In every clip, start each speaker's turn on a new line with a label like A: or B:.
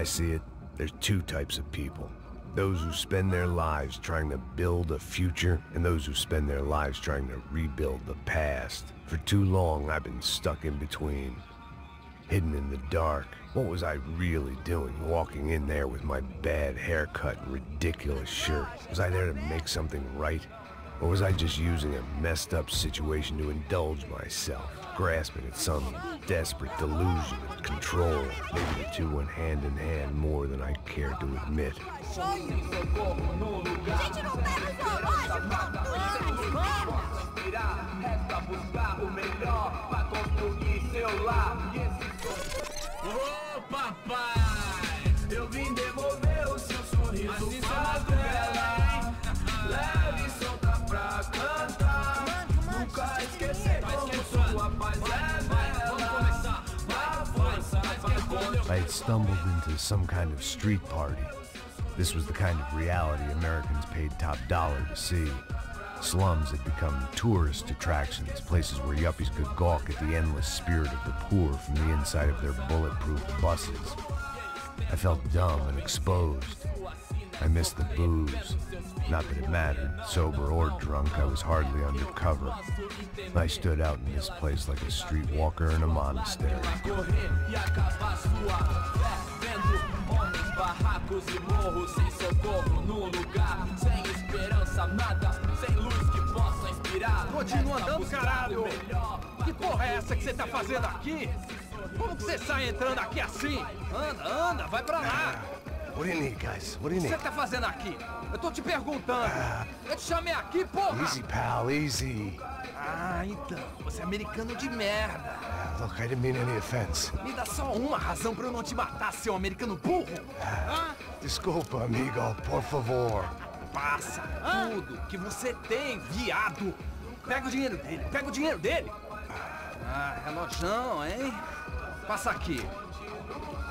A: I see it, there's two types of people. Those who spend their lives trying to build a future, and those who spend their lives trying to rebuild the past. For too long, I've been stuck in between. Hidden in the dark. What was I really doing, walking in there with my bad haircut and ridiculous shirt? Was I there to make something right? Or was I just using a messed up situation to indulge myself, grasping at some desperate delusion of control? Maybe the two went hand in hand more than I cared to admit.
B: Ô papai, eu vim devolver o seu sorriso padrão. Leve e solta pra cantar. Nunca esquecer como sua paz é bela.
A: I had stumbled into some kind of street party. This was the kind of reality Americans paid top dollar to see. Slums had become tourist attractions, places where yuppies could gawk at the endless spirit of the poor from the inside of their bulletproof buses. I felt dumb and exposed. I missed the booze. Not that it mattered, sober or drunk, I was hardly undercover. I stood out in this place like a streetwalker in a monastery.
B: Barracos e morros sem socorro no lugar, sem esperança, nada, sem luz que possa inspirar.
C: Continua andando, caralho! Que porra é essa que você tá fazendo aqui? Como que você sai entrando aqui assim? Anda, vai pra lá!
A: What do you need, guys? What do you
C: O que
A: need?
C: você tá fazendo aqui? Eu tô te perguntando. Eu te chamei aqui, porra!
A: Easy, pal, easy.
C: Ah, então, você é americano de merda.
A: Look, I didn't mean any offense.
C: Me dá só uma razão pra eu não te matar, seu americano burro.
A: Desculpa, amigo, por favor.
C: Passa tudo que você tem, viado. Pega o dinheiro dele, Ah, relojão, hein? Passa aqui.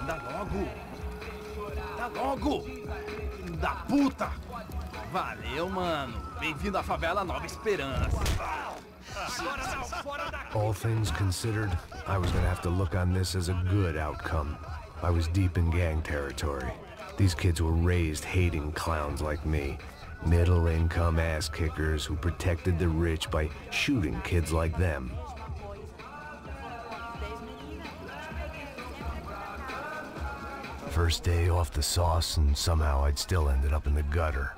C: Dá logo. Filho da puta. Valeu, mano. Bem-vindo à favela Nova Esperança.
A: All things considered, I was gonna have to look on this as a good outcome. I was deep in gang territory. These kids were raised hating clowns like me. Middle-income ass-kickers who protected the rich by shooting kids like them. First day off the sauce, and somehow I'd still ended up in the gutter.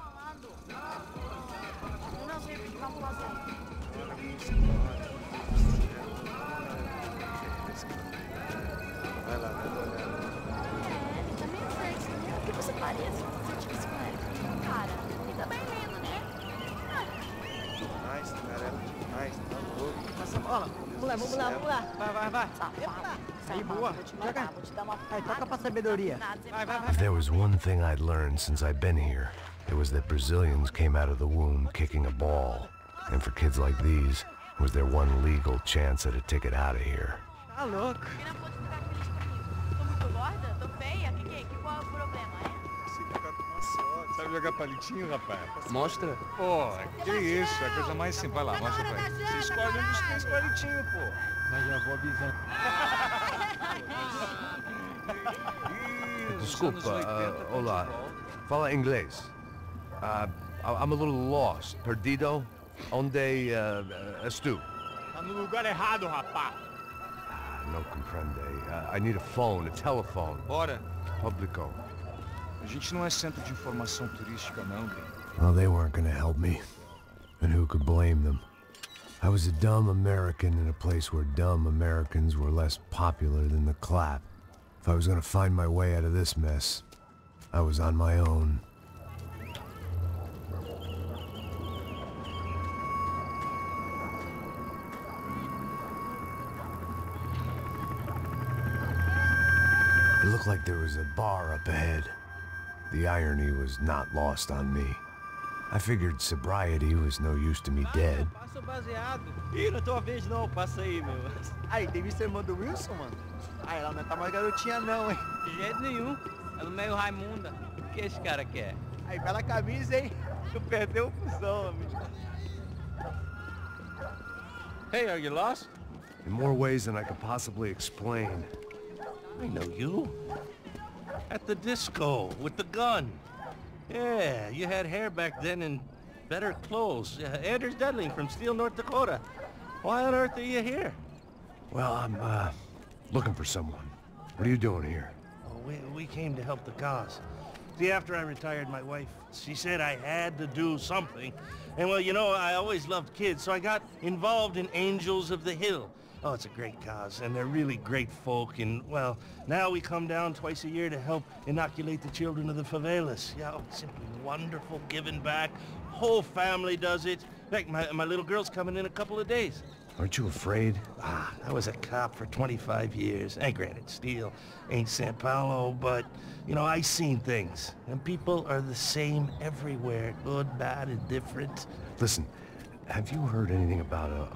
D: Vamos lá. Vai. Aí, boa. Joga. Aí, toca pra sabedoria.
A: If there was one thing I'd learned since I'd been here, it was that Brazilians came out of the womb kicking a ball. And for kids like these, was their one legal chance at a ticket out of here.
D: Tá louco.
E: Tô muito gorda? Tô feia? Qual é o problema,
F: Sabe jogar palitinho, rapaz?
G: Mostra.
F: Pô, que isso, é a coisa mais simples. Vai lá, mostra pra ele. Você escolhe um dos 3 palitinhos, pô.
D: Mas já vou avisando.
A: Desculpa, olá. Fala inglês. I'm a little lost. Perdido? Onde estou?
F: Tá no lugar errado, rapaz.
A: Não compreende. I need a phone, a telephone.
F: Bora.
A: Publico.
F: A gente não é centro de informação turística, não, bem.
A: Well, they weren't gonna help me. And who could blame them? I was a dumb American in a place where dumb Americans were less popular than the clap. If I was gonna find my way out of this mess, I was on my own. It looked like there was a bar up ahead. The irony was not lost on me. I figured sobriety was no use to me dead.
D: Passa o baseado. Ih, não é tua vez não, passa aí, meu. Aí, tem visto a irmã do Wilson, mano? Ah, ela não tá mais garotinha não, hein?
G: De jeito nenhum. Ela é meio Raimunda. O que esse cara quer?
D: Aí, bela camisa, hein? Tu perdeu o fusão, amigo.
G: Hey, are you lost?
A: In more ways than I could possibly explain.
G: I know you.
H: At the disco, with the gun. Yeah, you had hair back then and better clothes. Anders Dudling from Steele, North Dakota. Why on earth are you here?
A: Well, I'm, looking for someone. What are you doing here?
H: Oh, we came to help the cause. See, after I retired, my wife, she said I had to do something. And well, you know, I always loved kids, so I got involved in Angels of the Hill. Oh, it's a great cause, and they're really great folk, and, well, now we come down twice a year to help inoculate the children of the favelas. Yeah, oh, simply wonderful, giving back. Whole family does it. In fact, my little girl's coming in a couple of days.
A: Aren't you afraid?
H: I was a cop for 25 years. And granted, Steele ain't San Paulo, but, you know, I seen things. And people are the same everywhere, good, bad, and different.
A: Listen, have you heard anything about a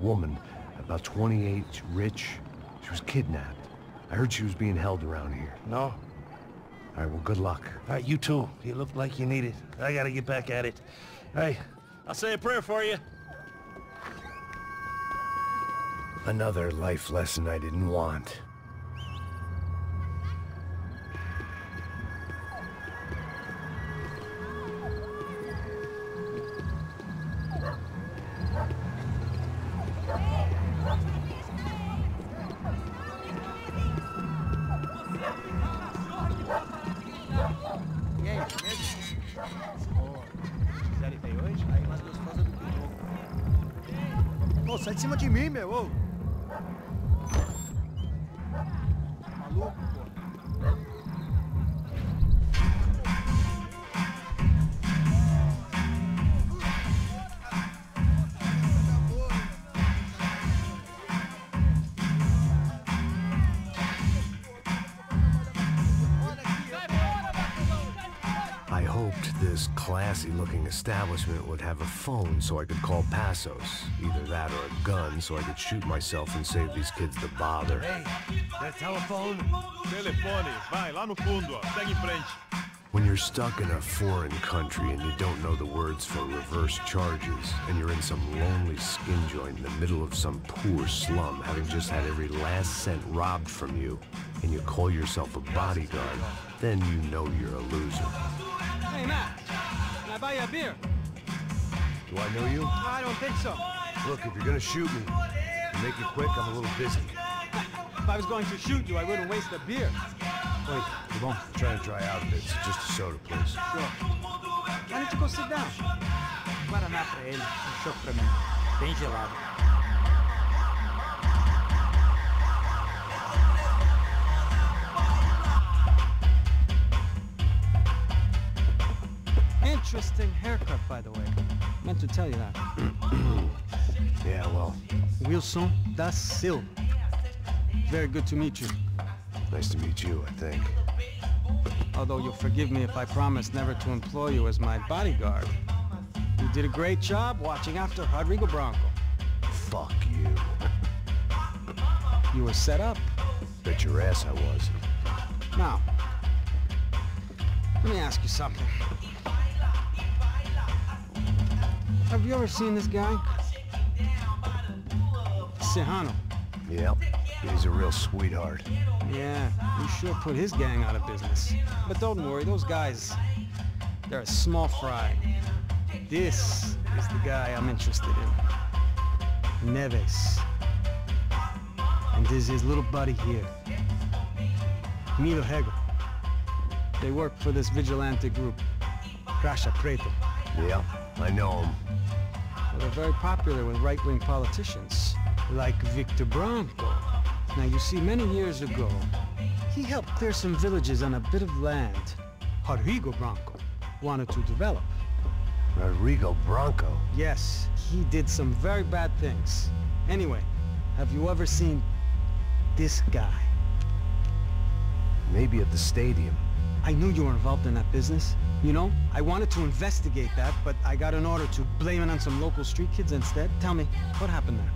A: woman, about 28, rich? She was kidnapped. I heard she was being held around here.
H: No?
A: All right, well, good luck.
H: All right, you too. You look like you need it. I gotta get back at it. Hey, I'll say a prayer for you.
A: Another life lesson I didn't want.
D: E aí, beleza? Quiserem ver hoje? Aí mais gostosa do que louco. Ô, sai de cima de mim, meu! Ô. Maluco, pô.
A: I hoped this classy-looking establishment would have a phone so I could call Passos. Either that or a gun so I could shoot myself and save these kids the bother.
H: Hey, that telephone?
I: Telefone, vai lá no fundo, ó. Segue em frente.
A: When you're stuck in a foreign country and you don't know the words for reverse charges, and you're in some lonely skin joint in the middle of some poor slum, having just had every last cent robbed from you, and you call yourself a bodyguard, then you know you're a loser.
C: Hey, Matt, can I buy you a beer?
A: Do I know you?
C: I don't think so.
A: Look, if you're gonna shoot me, to make it quick, I'm a little busy.
C: If I was going to shoot you, I wouldn't waste a beer.
A: Wait, come on. I'm trying to dry out a bit. So just a soda, please.
C: Sure. Why don't you go sit down?
D: Guaraná pra ele, choco pra mim. Bem gelado.
C: Interesting haircut, by the way. Meant to tell you that.
A: Yeah, well,
C: Wilson da Silva. Very good to meet you.
A: nice to meet you, I think.
C: Although you'll forgive me if I promise never to employ you as my bodyguard. You did a great job watching after Rodrigo Branco.
A: Fuck you.
C: You were set up.
A: Bet your ass I was.
C: Now, let me ask you something. Have you ever seen this guy? Serrano.
A: Yep, he's a real sweetheart.
C: Yeah, you sure put his gang out of business. But don't worry, those guys, they're a small fry. This is the guy I'm interested in. Neves. And this is his little buddy here. Milo Hegel. They work for this vigilante group, Crasha Preto.
A: Yep, I know him.
C: Well, they're very popular with right-wing politicians, like Victor Branco. Now, you see, many years ago, he helped clear some villages on a bit of land Rodrigo Branco wanted to develop.
A: Rodrigo Branco?
C: Yes, he did some very bad things. Anyway, have you ever seen this guy?
A: Maybe at the stadium.
C: I knew you were involved in that business. You know, I wanted to investigate that, but I got an order to blame it on some local street kids instead. Tell me, what happened there?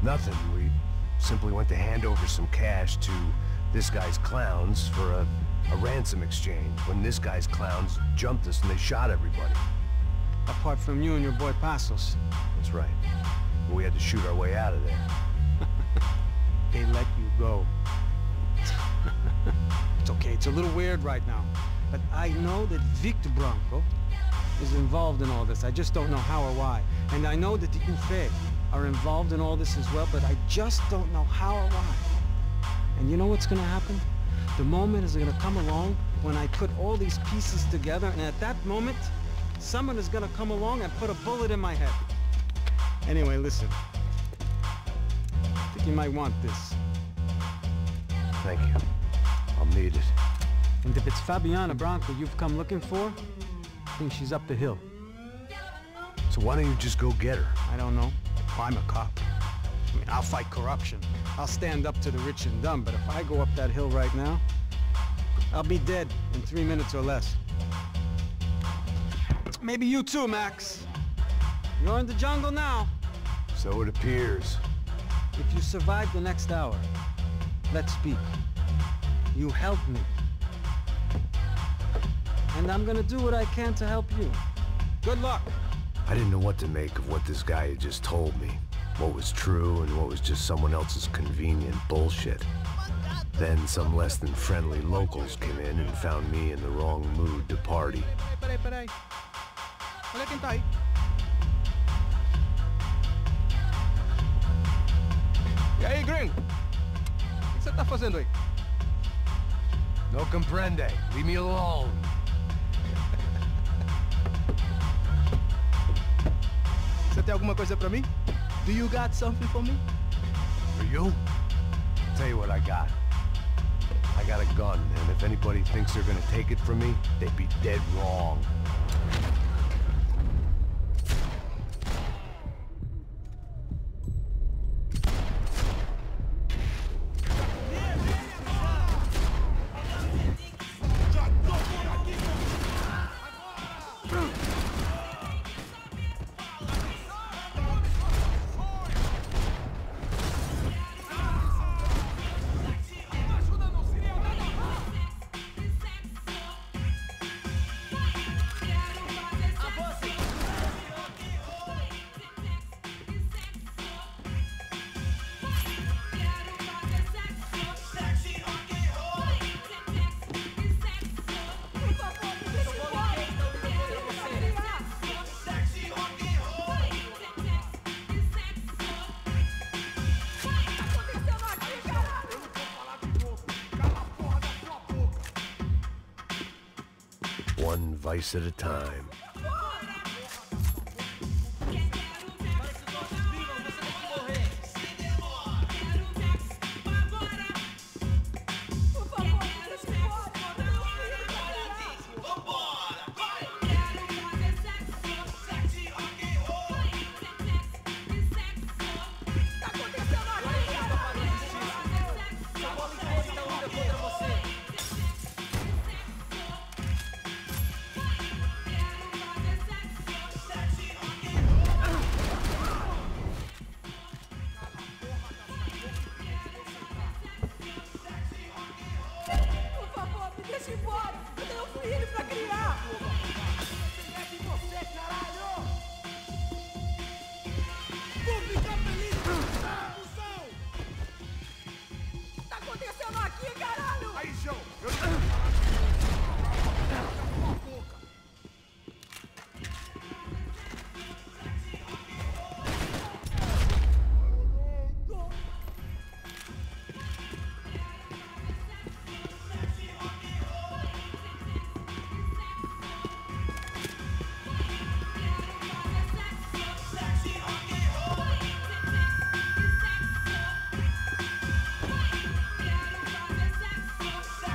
A: Nothing. We simply went to hand over some cash to this guy's clowns for a ransom exchange, when this guy's clowns jumped us and they shot everybody.
C: Apart from you and your boy Passos.
A: That's right. We had to shoot our way out of there.
C: They let you go. It's okay, it's a little weird right now. But I know that Victor Branco is involved in all this. I just don't know how or why. And I know that the UFE are involved in all this as well, but I just don't know how or why. And you know what's gonna happen? The moment is gonna come along when I put all these pieces together, and at that moment, someone is gonna come along and put a bullet in my head. Anyway, listen. I think you might want this.
A: Thank you. I'll need it.
C: And if it's Fabiana Branco you've come looking for, I think she's up the hill.
A: So why don't you just go get her?
C: I don't know. I'm a cop. I mean, I'll fight corruption. I'll stand up to the rich and dumb, but if I go up that hill right now, I'll be dead in 3 minutes or less. Maybe you too, Max. You're in the jungle now.
A: So it appears.
C: If you survive the next hour, let's speak. You help me. And I'm gonna do what I can to help you. Good luck.
A: I didn't know what to make of what this guy had just told me. What was true and what was just someone else's convenient bullshit. Then some less than friendly locals came in and found me in the wrong mood to party.
D: Peraí. Olha quem tá aí. E aí, gringo? O que você tá fazendo aí?
A: No comprende. Leave me alone.
D: Você tem alguma coisa pra mim? Do you got something for me?
A: For you? Tell you what I got. I got a gun, and if anybody thinks they're gonna take it from me, they'd be dead wrong. One vice at a time.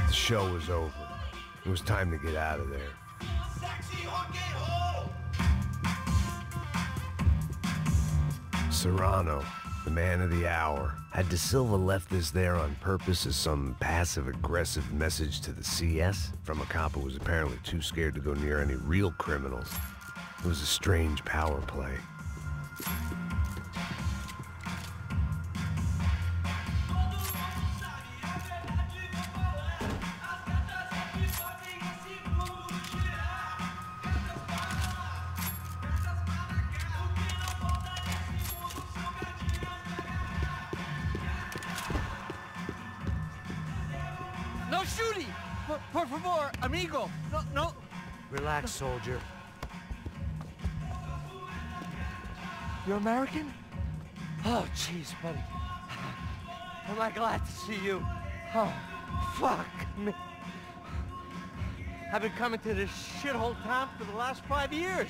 A: The show was over. It was time to get out of there. Serrano, the man of the hour. Had De Silva left this there on purpose as some passive-aggressive message to the CS from a cop who was apparently too scared to go near any real criminals? It was a strange power play.
D: shooting! Por favor, amigo! No.
J: Relax, soldier.
D: You're American? Oh, jeez, buddy. Am I glad to see you? Oh, fuck me. I've been coming to this shithole town for the last 5 years.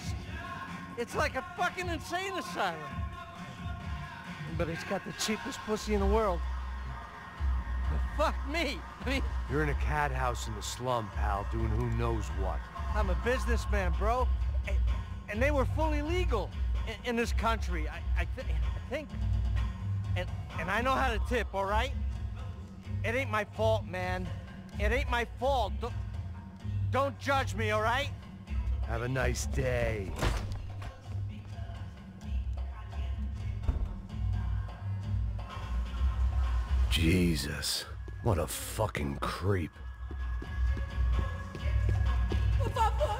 D: It's like a fucking insane asylum. But it's got the cheapest pussy in the world. Fuck me. I mean,
J: You're in a cat house in the slum, pal, doing who knows what.
D: I'm a businessman, bro. And they were fully legal in this country. I think. And I know how to tip, all right? It ain't my fault, man. It ain't my fault. Don't judge me, all right?
J: Have a nice day.
A: Jesus, what a fucking creep.
E: Por favor!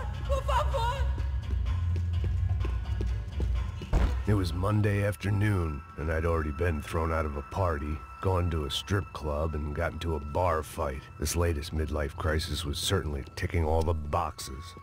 A: It was Monday afternoon, and I'd already been thrown out of a party, gone to a strip club, and got into a bar fight. This latest midlife crisis was certainly ticking all the boxes.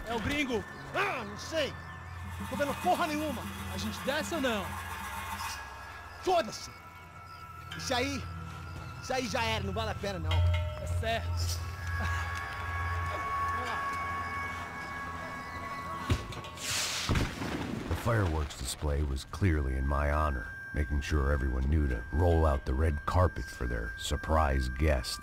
K: É o gringo.
H: Ah, não sei. Tô vendo porra nenhuma.
K: A gente desce ou não?
H: Foda-se. Isso aí já era, não vale a pena não.
K: Tá certo.
A: The fireworks display was clearly in my honor, making sure everyone knew to roll out the red carpet for their surprise guest.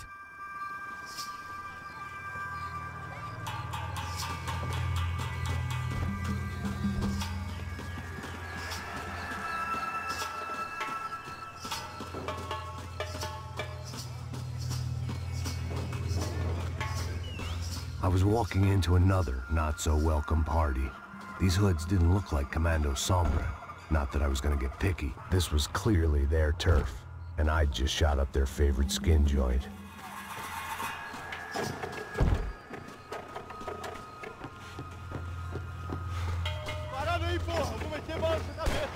A: I was walking into another not-so-welcome party. These hoods didn't look like Commando Sombra. Not that I was gonna get picky. This was clearly their turf, and I'd just shot up their favorite skin joint.
I: Parada aí, porra! Vou meter bala na sua cabeça!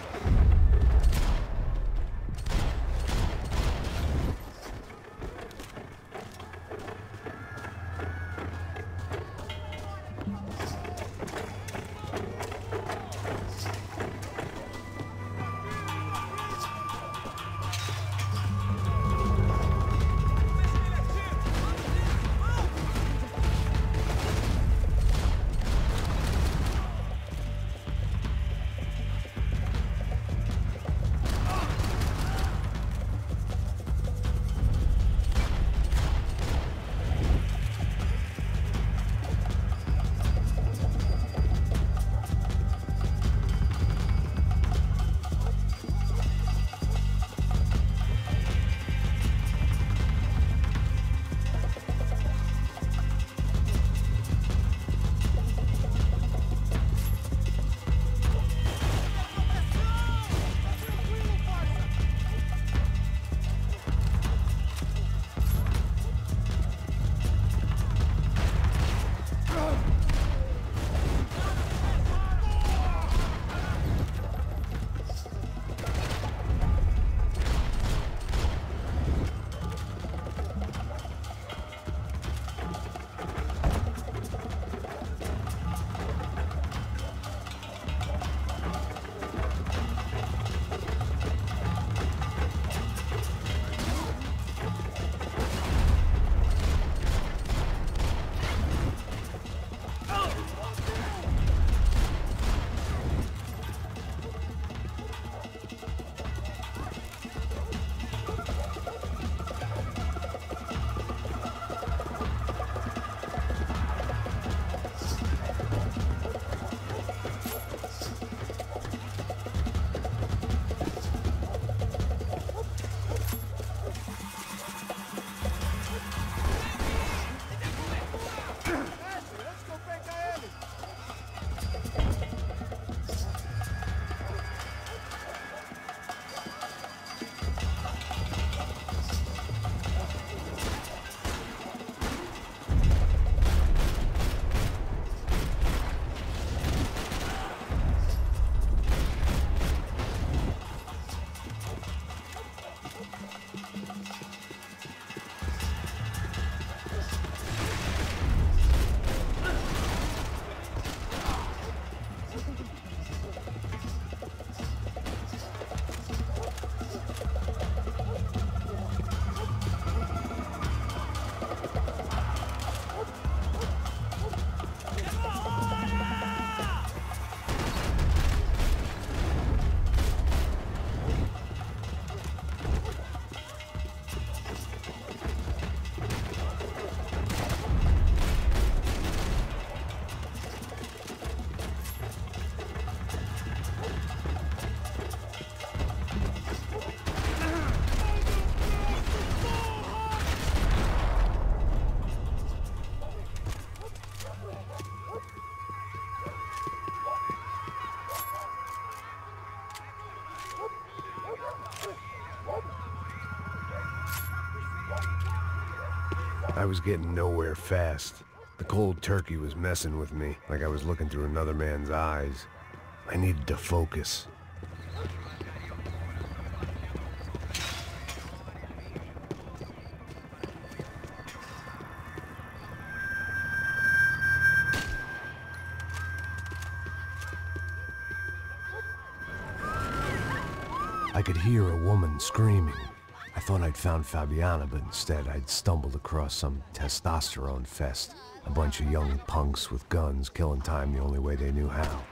A: I was getting nowhere fast. The cold turkey was messing with me, like I was looking through another man's eyes. I needed to focus. I could hear a woman screaming. I thought I'd found Fabiana, but instead I'd stumbled across some testosterone fest. A bunch of young punks with guns killing time the only way they knew how.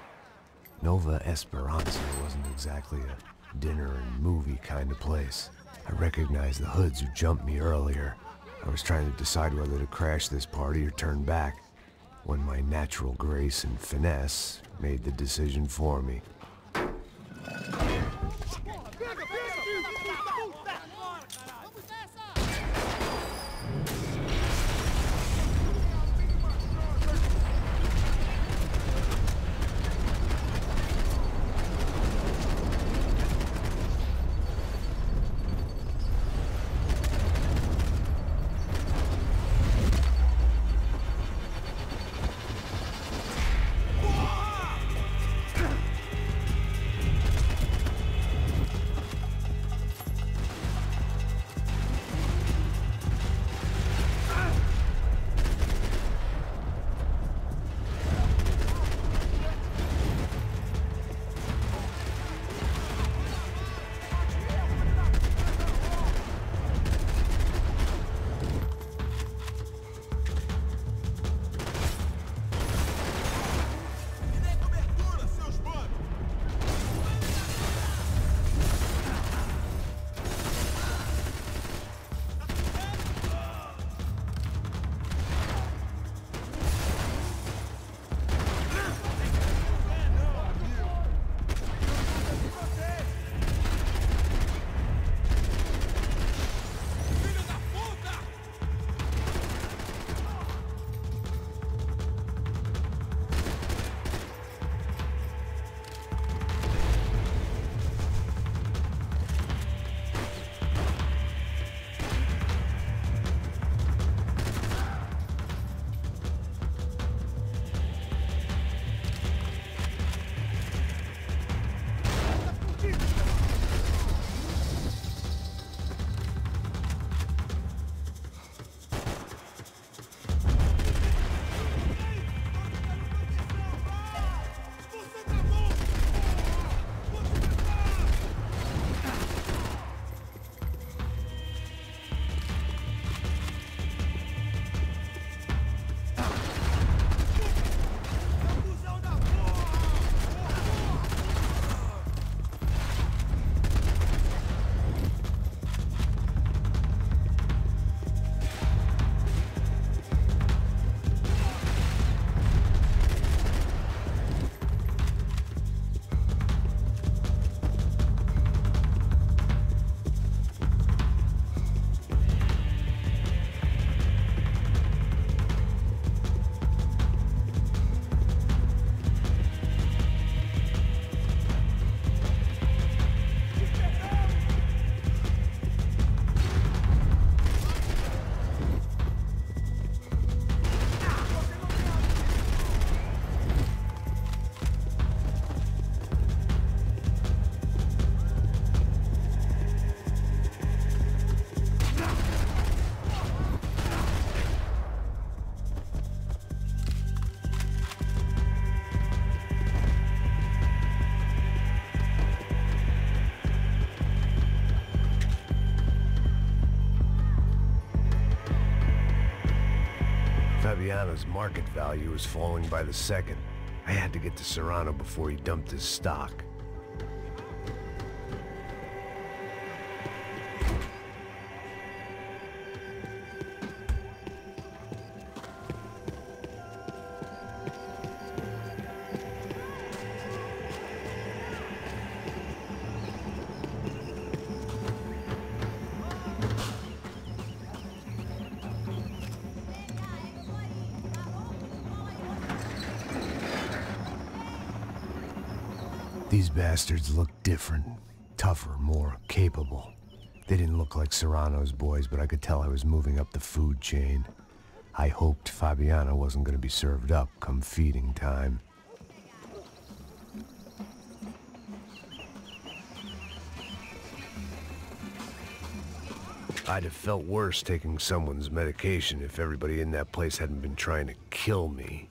A: Nova Esperanza wasn't exactly a dinner and movie kind of place. I recognized the hoods who jumped me earlier. I was trying to decide whether to crash this party or turn back, when my natural grace and finesse made the decision for me. Fabiano's market value was falling by the second. I had to get to Serrano before he dumped his stock. These bastards looked different, tougher, more capable. They didn't look like Serrano's boys, but I could tell I was moving up the food chain. I hoped Fabiana wasn't going to be served up come feeding time. I'd have felt worse taking someone's medication if everybody in that place hadn't been trying to kill me.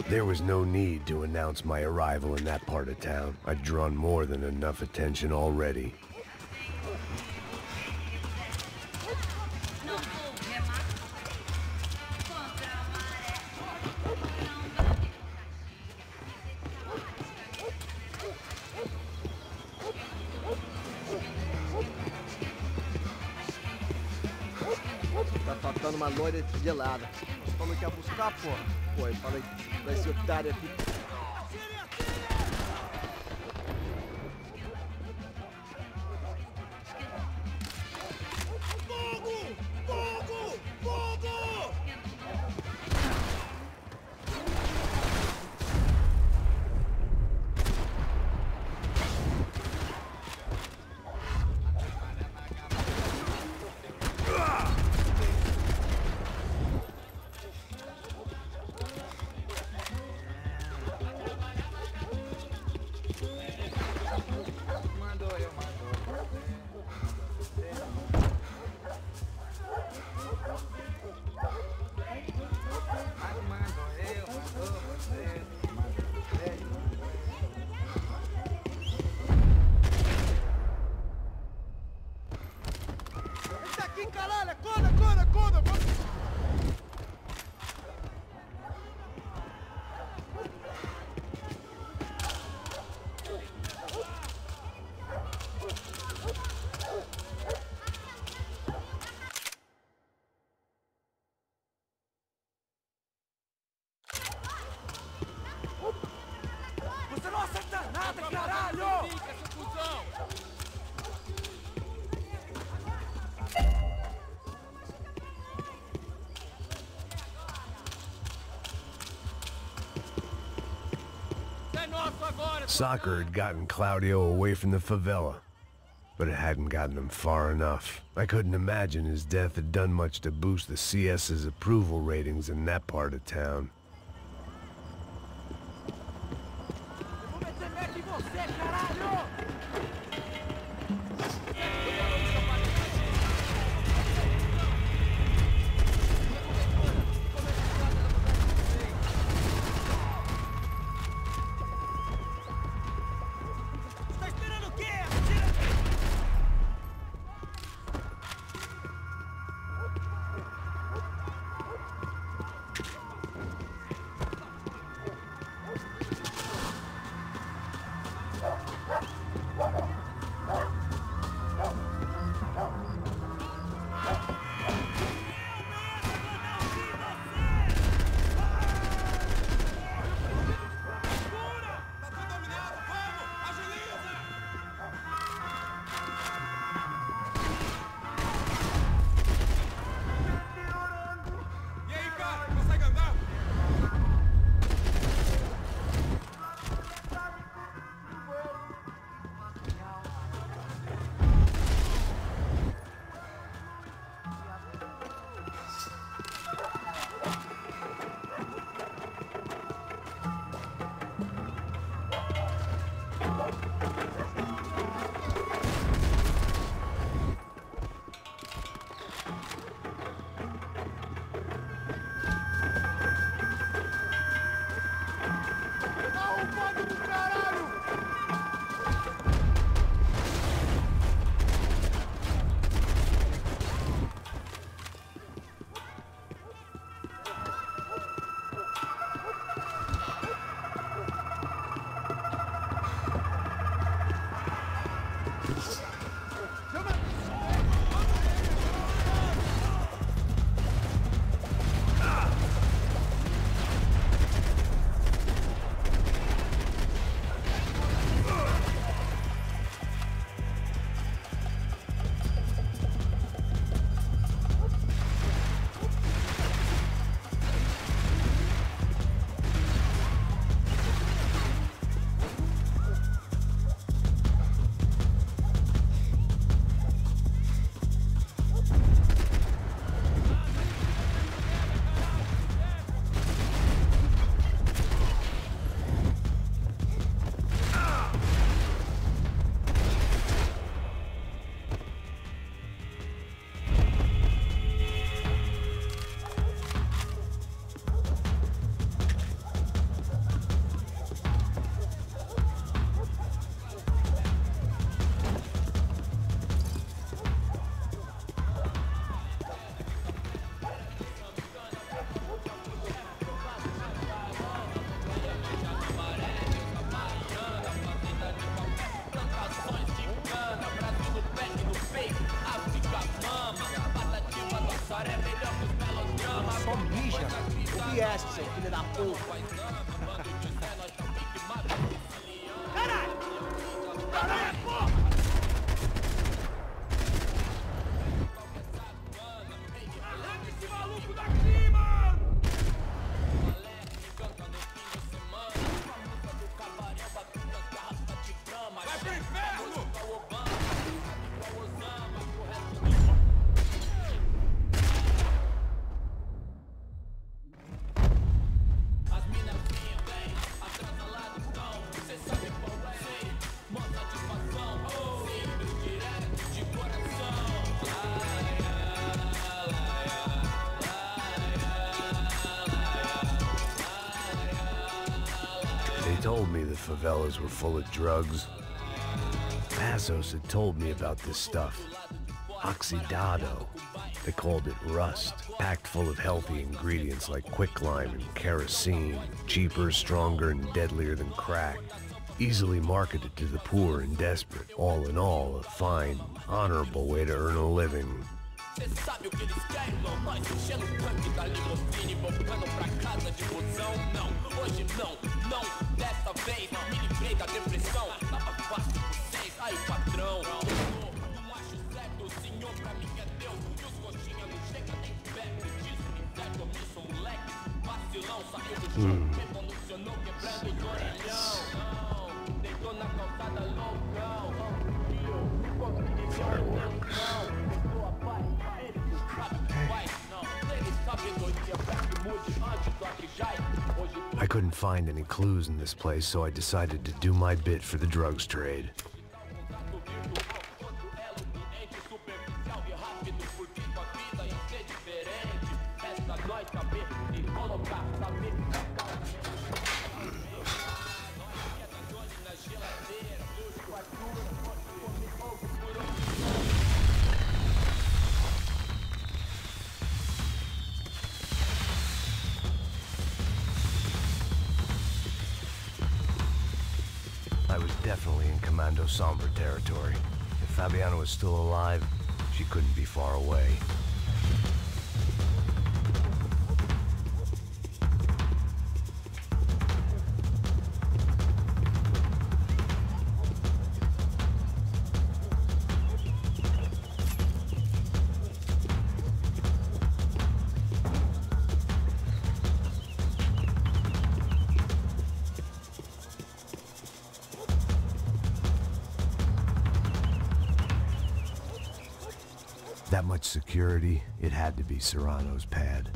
A: There was no need to announce my arrival in that part of town. I'd drawn more than enough attention already.
L: Tá faltando uma loira gelada. Falou que ia buscar, porra. Pô, eu falei pra esse otário aqui.
I: Fogo! Fogo! Fogo!
B: Você não acerta nada, caralho!
A: Soccer had gotten Claudio away from the favela, but it hadn't gotten him far enough. I couldn't imagine his death had done much to boost the CS's approval ratings in that part of town.
L: bicha. O que é, seu filho da puta?
B: Caralho! Caralho, porra! Arranca esse maluco daqui, mano! Vai pro inferno! As minas vêm, atrasa lá do cão. Cê sabe qual é, mó satisfação. Simples, direto, de coração.
A: They told me the favelas were full of drugs. Passos had told me about this stuff. Oxidado. They called it rust, packed full of healthy ingredients like quicklime and kerosene, cheaper, stronger, and deadlier than crack. Easily marketed to the poor and desperate. All in all, a fine, honorable way to earn a living.
B: Cê sabe o que eles querem, irmão? Nós enchendo o tanque da limusine, voltando pra casa de busão. Não, hoje não, não, dessa vez me livrei da depressão. Tava fácil com vocês, aí patrão. Não acho certo, o senhor pra mim é Deus. E os coxinha não chega nem perto disso. Inferno, eu sou um moleque, vacilão. Saiu do chão, revolucionou, quebrando os orelhão. Deitou na calçada loucão.
A: Fireworks. I couldn't find any clues in this place, so I decided to do my bit for the drugs trade. I was definitely in Commando Sombra territory. If Fabiana was still alive, she couldn't be far away. That much security, it had to be Serrano's pad.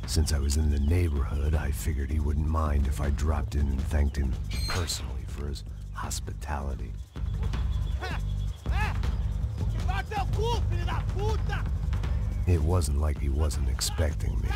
A: Since I was in the neighborhood, I figured he wouldn't mind if I dropped in and thanked him personally for his hospitality. It wasn't like he wasn't expecting me.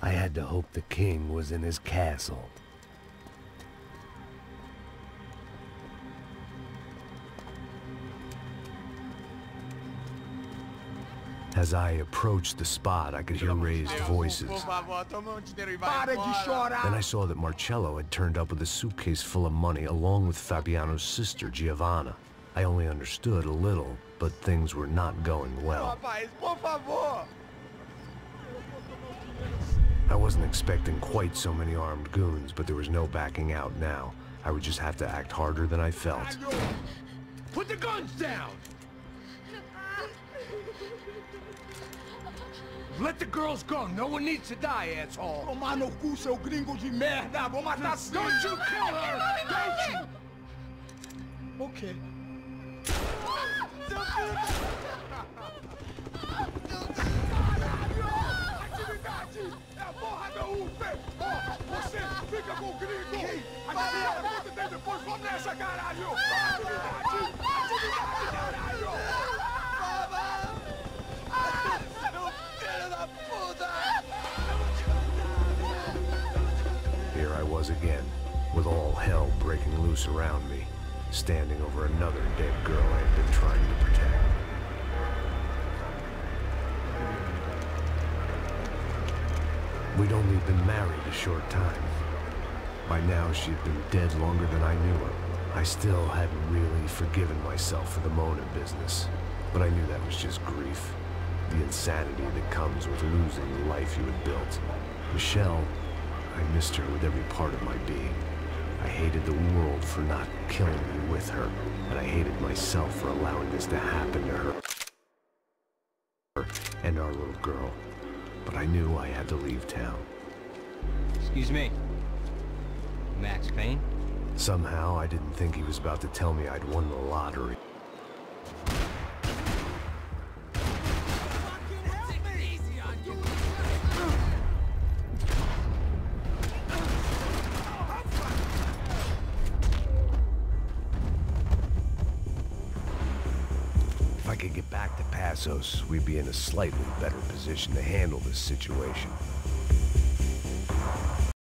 A: I had to hope the king was in his castle. As I approached the spot, I could hear raised voices. Then I saw that Marcello had turned up with a suitcase full of money along with Fabiano's sister, Giovanna. I only understood a little, but things were not going well. I wasn't expecting quite so many armed goons, but there was no backing out now. I would just have to act harder than I felt.
I: Put the guns down! Let the girls go. No one needs to die, asshole. Tomar no cu, seu gringo de merda. Vou matar sim. Don't you kill her! Don't you? Okay. Atividade é a porra da UFE. Você fica com o gringo. A galera conta tem depois. Vamos nessa, caralho. Atividade. Atividade, caralho.
A: Here I was again, with all hell breaking loose around me, standing over another dead girl I had been trying to protect. We'd only been married a short time. By now, she'd been dead longer than I knew her. I still hadn't really forgiven myself for the Mona business, but I knew that was just grief. The insanity that comes with losing the life you had built. Michelle, I missed her with every part of my being. I hated the world for not killing me with her, and I hated myself for allowing this to happen to her and our little girl. But I knew I had to leave town.
G: Excuse me. Max Payne?
A: Somehow, I didn't think he was about to tell me I'd won the lottery. If I could get back to Passos, we'd be in a slightly better position to handle this situation.